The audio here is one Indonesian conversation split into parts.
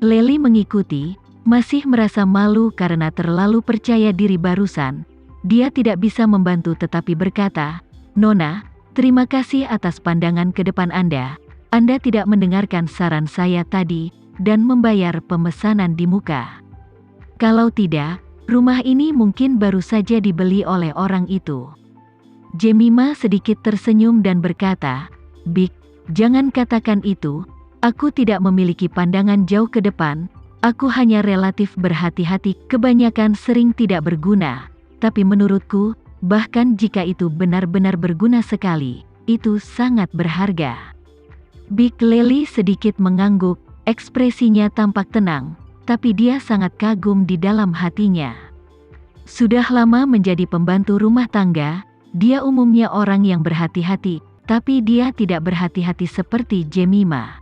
Lely mengikuti, masih merasa malu karena terlalu percaya diri barusan. Dia tidak bisa membantu tetapi berkata, "Nona, terima kasih atas pandangan ke depan Anda. Anda tidak mendengarkan saran saya tadi, dan membayar pemesanan di muka. Kalau tidak, rumah ini mungkin baru saja dibeli oleh orang itu." Jemima sedikit tersenyum dan berkata, "Big, jangan katakan itu. Aku tidak memiliki pandangan jauh ke depan. Aku hanya relatif berhati-hati, kebanyakan sering tidak berguna. Tapi menurutku, bahkan jika itu benar-benar berguna sekali, itu sangat berharga." Big Lely sedikit mengangguk, ekspresinya tampak tenang, tapi dia sangat kagum di dalam hatinya. Sudah lama menjadi pembantu rumah tangga, dia umumnya orang yang berhati-hati, tapi dia tidak berhati-hati seperti Jemima.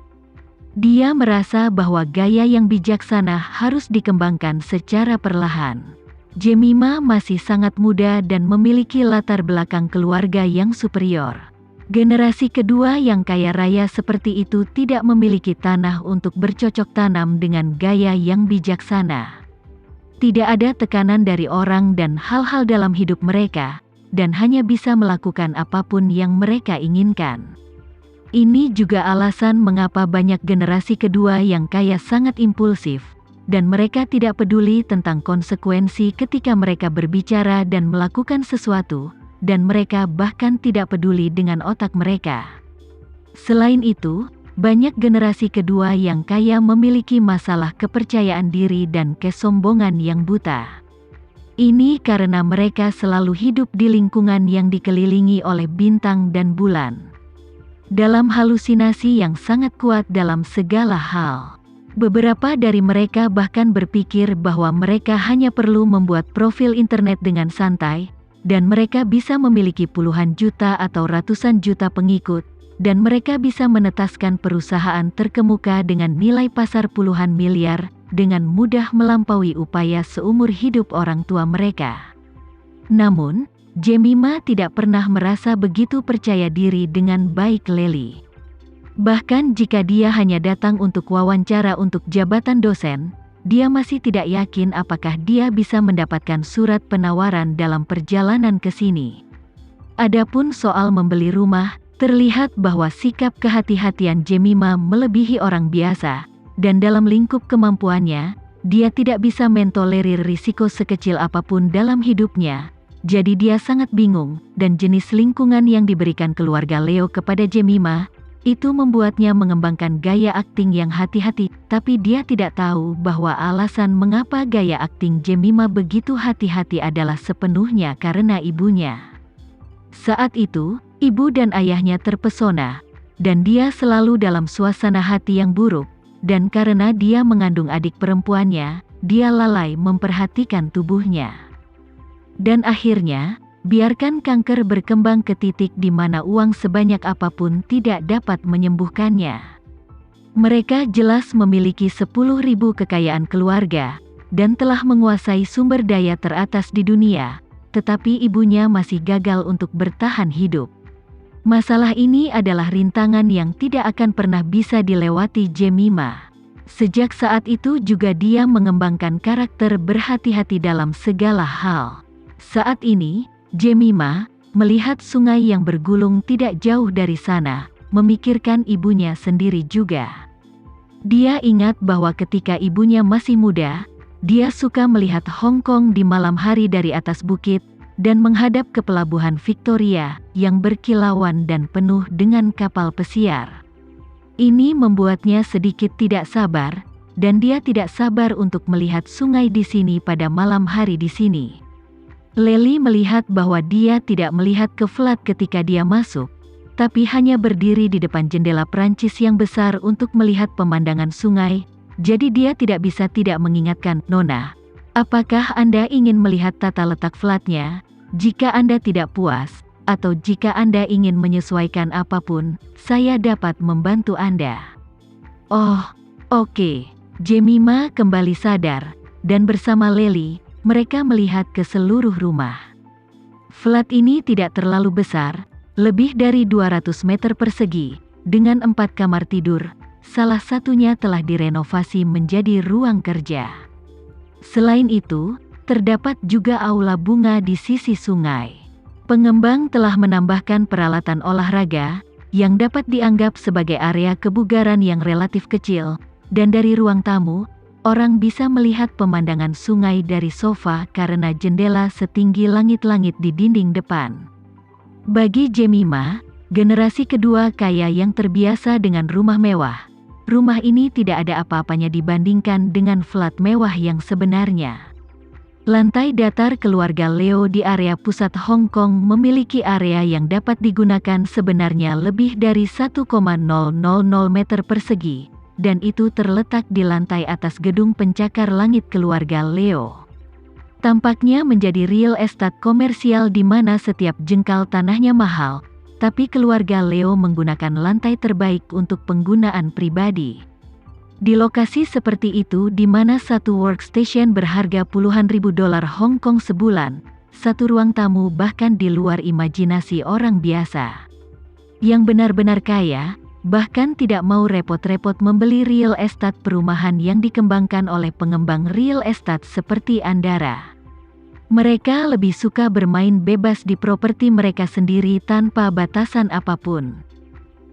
Dia merasa bahwa gaya yang bijaksana harus dikembangkan secara perlahan. Jemima masih sangat muda dan memiliki latar belakang keluarga yang superior. Generasi kedua yang kaya raya seperti itu tidak memiliki tanah untuk bercocok tanam dengan gaya yang bijaksana. Tidak ada tekanan dari orang dan hal-hal dalam hidup mereka, dan hanya bisa melakukan apapun yang mereka inginkan. Ini juga alasan mengapa banyak generasi kedua yang kaya sangat impulsif, dan mereka tidak peduli tentang konsekuensi ketika mereka berbicara dan melakukan sesuatu, dan mereka bahkan tidak peduli dengan otak mereka. Selain itu, banyak generasi kedua yang kaya memiliki masalah kepercayaan diri dan kesombongan yang buta. Ini karena mereka selalu hidup di lingkungan yang dikelilingi oleh bintang dan bulan. Dalam halusinasi yang sangat kuat dalam segala hal. Beberapa dari mereka bahkan berpikir bahwa mereka hanya perlu membuat profil internet dengan santai, dan mereka bisa memiliki puluhan juta atau ratusan juta pengikut, dan mereka bisa menetaskan perusahaan terkemuka dengan nilai pasar puluhan miliar, dengan mudah melampaui upaya seumur hidup orang tua mereka. Namun, Jemima tidak pernah merasa begitu percaya diri dengan baik Lely. Bahkan jika dia hanya datang untuk wawancara untuk jabatan dosen, dia masih tidak yakin apakah dia bisa mendapatkan surat penawaran dalam perjalanan ke sini. Adapun soal membeli rumah, terlihat bahwa sikap kehati-hatian Jemima melebihi orang biasa, dan dalam lingkup kemampuannya, dia tidak bisa mentolerir risiko sekecil apapun dalam hidupnya. Jadi dia sangat bingung, dan jenis lingkungan yang diberikan keluarga Leo kepada Jemima, itu membuatnya mengembangkan gaya akting yang hati-hati, tapi dia tidak tahu bahwa alasan mengapa gaya akting Jemima begitu hati-hati adalah sepenuhnya karena ibunya. Saat itu, ibu dan ayahnya terpesona, dan dia selalu dalam suasana hati yang buruk, dan karena dia mengandung adik perempuannya, dia lalai memperhatikan tubuhnya. Dan akhirnya, biarkan kanker berkembang ke titik di mana uang sebanyak apapun tidak dapat menyembuhkannya. Mereka jelas memiliki 10.000 kekayaan keluarga, dan telah menguasai sumber daya teratas di dunia, tetapi ibunya masih gagal untuk bertahan hidup. Masalah ini adalah rintangan yang tidak akan pernah bisa dilewati Jemima. Sejak saat itu juga dia mengembangkan karakter berhati-hati dalam segala hal. Saat ini, Jemima melihat sungai yang bergulung tidak jauh dari sana, memikirkan ibunya sendiri juga. Dia ingat bahwa ketika ibunya masih muda, dia suka melihat Hong Kong di malam hari dari atas bukit, dan menghadap ke pelabuhan Victoria, yang berkilauan dan penuh dengan kapal pesiar. Ini membuatnya sedikit tidak sabar, dan dia tidak sabar untuk melihat sungai di sini pada malam hari di sini. Lely melihat bahwa dia tidak melihat ke flat ketika dia masuk, tapi hanya berdiri di depan jendela Prancis yang besar untuk melihat pemandangan sungai, jadi dia tidak bisa tidak mengingatkan, "Nona, apakah Anda ingin melihat tata letak flatnya? Jika Anda tidak puas, atau jika Anda ingin menyesuaikan apapun, saya dapat membantu Anda." "Oh, oke." Jemima kembali sadar, dan bersama Lely, mereka melihat ke seluruh rumah. Flat ini tidak terlalu besar, lebih dari 200 meter persegi, dengan 4 kamar tidur, salah satunya telah direnovasi menjadi ruang kerja. Selain itu, terdapat juga aula bunga di sisi sungai. Pengembang telah menambahkan peralatan olahraga, yang dapat dianggap sebagai area kebugaran yang relatif kecil, dan dari ruang tamu, orang bisa melihat pemandangan sungai dari sofa karena jendela setinggi langit-langit di dinding depan. Bagi Jemima, generasi kedua kaya yang terbiasa dengan rumah mewah, rumah ini tidak ada apa-apanya dibandingkan dengan flat mewah yang sebenarnya. Lantai datar keluarga Leo di area pusat Hong Kong memiliki area yang dapat digunakan sebenarnya lebih dari 1,000 meter persegi, dan itu terletak di lantai atas gedung pencakar langit keluarga Leo. Tampaknya menjadi real estate komersial di mana setiap jengkal tanahnya mahal, tapi keluarga Leo menggunakan lantai terbaik untuk penggunaan pribadi. Di lokasi seperti itu di mana satu workstation berharga puluhan ribu dolar Hong Kong sebulan, satu ruang tamu bahkan di luar imajinasi orang biasa. Yang benar-benar kaya, bahkan tidak mau repot-repot membeli real estate perumahan yang dikembangkan oleh pengembang real estate seperti Andara. Mereka lebih suka bermain bebas di properti mereka sendiri tanpa batasan apapun.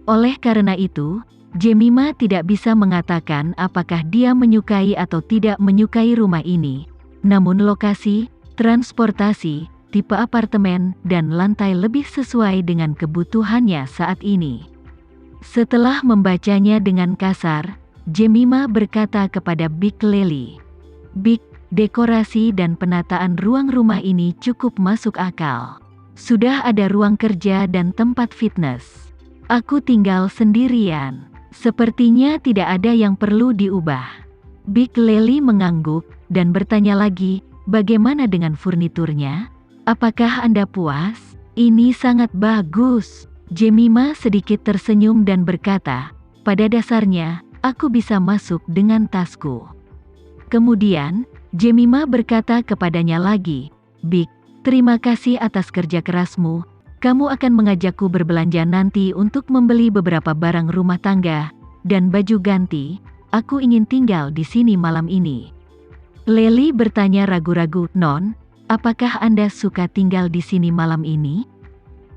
Oleh karena itu, Jemima tidak bisa mengatakan apakah dia menyukai atau tidak menyukai rumah ini. Namun lokasi, transportasi, tipe apartemen, dan lantai lebih sesuai dengan kebutuhannya saat ini. Setelah membacanya dengan kasar, Jemima berkata kepada Big Lely, "Big, dekorasi dan penataan ruang rumah ini cukup masuk akal. Sudah ada ruang kerja dan tempat fitness. Aku tinggal sendirian. Sepertinya tidak ada yang perlu diubah." Big Lely mengangguk, dan bertanya lagi, "Bagaimana dengan furniturnya? Apakah Anda puas?" "Ini sangat bagus." Jemima sedikit tersenyum dan berkata, "Pada dasarnya, aku bisa masuk dengan tasku." Kemudian, Jemima berkata kepadanya lagi, "Big, terima kasih atas kerja kerasmu. Kamu akan mengajakku berbelanja nanti untuk membeli beberapa barang rumah tangga dan baju ganti. Aku ingin tinggal di sini malam ini." Lely bertanya ragu-ragu, "Non, apakah Anda suka tinggal di sini malam ini?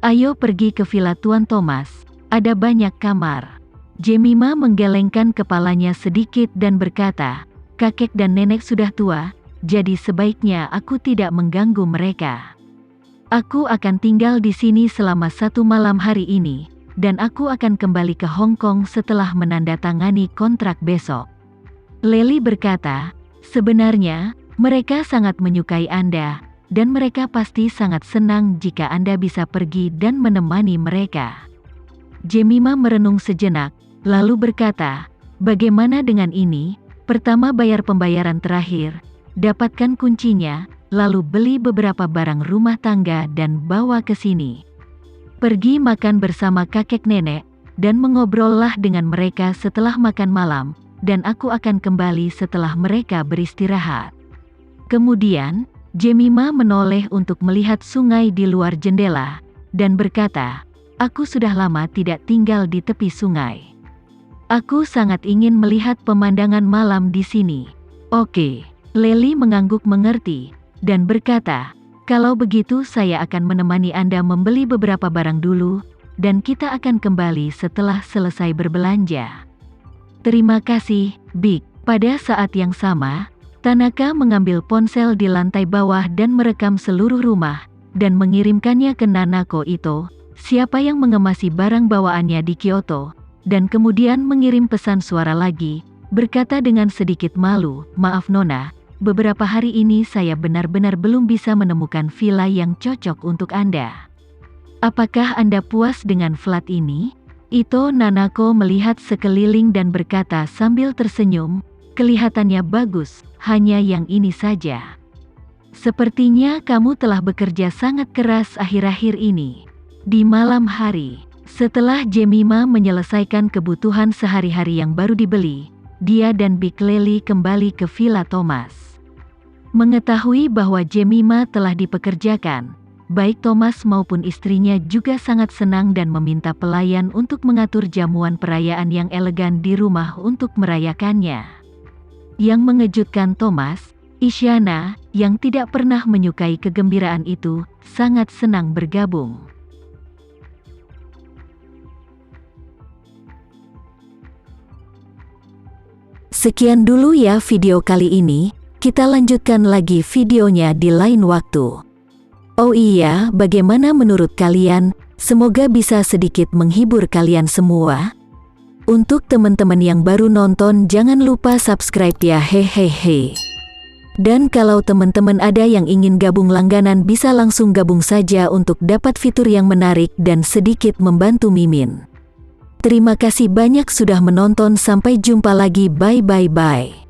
Ayo pergi ke Villa Tuan Thomas, ada banyak kamar." Jemima menggelengkan kepalanya sedikit dan berkata, "Kakek dan nenek sudah tua, jadi sebaiknya aku tidak mengganggu mereka. Aku akan tinggal di sini selama 1 malam hari ini, dan aku akan kembali ke Hong Kong setelah menandatangani kontrak besok." Lely berkata, "Sebenarnya, mereka sangat menyukai Anda, dan mereka pasti sangat senang jika Anda bisa pergi dan menemani mereka." Jemima merenung sejenak, lalu berkata, "Bagaimana dengan ini? Pertama bayar pembayaran terakhir, dapatkan kuncinya, lalu beli beberapa barang rumah tangga dan bawa ke sini. Pergi makan bersama kakek nenek, dan mengobrollah dengan mereka setelah makan malam, dan aku akan kembali setelah mereka beristirahat." Kemudian, Jemima menoleh untuk melihat sungai di luar jendela, dan berkata, "Aku sudah lama tidak tinggal di tepi sungai. Aku sangat ingin melihat pemandangan malam di sini." "Oke." Lely mengangguk mengerti, dan berkata, "Kalau begitu saya akan menemani Anda membeli beberapa barang dulu, dan kita akan kembali setelah selesai berbelanja." "Terima kasih, Big." Pada saat yang sama, Tanaka mengambil ponsel di lantai bawah dan merekam seluruh rumah, dan mengirimkannya ke Nanako Ito, siapa yang mengemasi barang bawaannya di Kyoto, dan kemudian mengirim pesan suara lagi, berkata dengan sedikit malu, "Maaf Nona, beberapa hari ini saya benar-benar belum bisa menemukan villa yang cocok untuk Anda. Apakah Anda puas dengan flat ini?" Ito Nanako melihat sekeliling dan berkata sambil tersenyum, "Kelihatannya bagus, hanya yang ini saja. Sepertinya kamu telah bekerja sangat keras akhir-akhir ini." Di malam hari, setelah Jemima menyelesaikan kebutuhan sehari-hari yang baru dibeli, dia dan Big Lely kembali ke Villa Thomas. Mengetahui bahwa Jemima telah dipekerjakan, Baik Thomas maupun istrinya juga sangat senang dan meminta pelayan untuk mengatur jamuan perayaan yang elegan di rumah untuk merayakannya. Yang mengejutkan Thomas, Isyana, yang tidak pernah menyukai kegembiraan itu, sangat senang bergabung. Sekian dulu ya video kali ini, kita lanjutkan lagi videonya di lain waktu. Oh iya, bagaimana menurut kalian? Semoga bisa sedikit menghibur kalian semua. Untuk teman-teman yang baru nonton, jangan lupa subscribe ya, hehehe. Dan kalau teman-teman ada yang ingin gabung langganan, bisa langsung gabung saja untuk dapat fitur yang menarik dan sedikit membantu Mimin. Terima kasih banyak sudah menonton, sampai jumpa lagi, bye bye bye.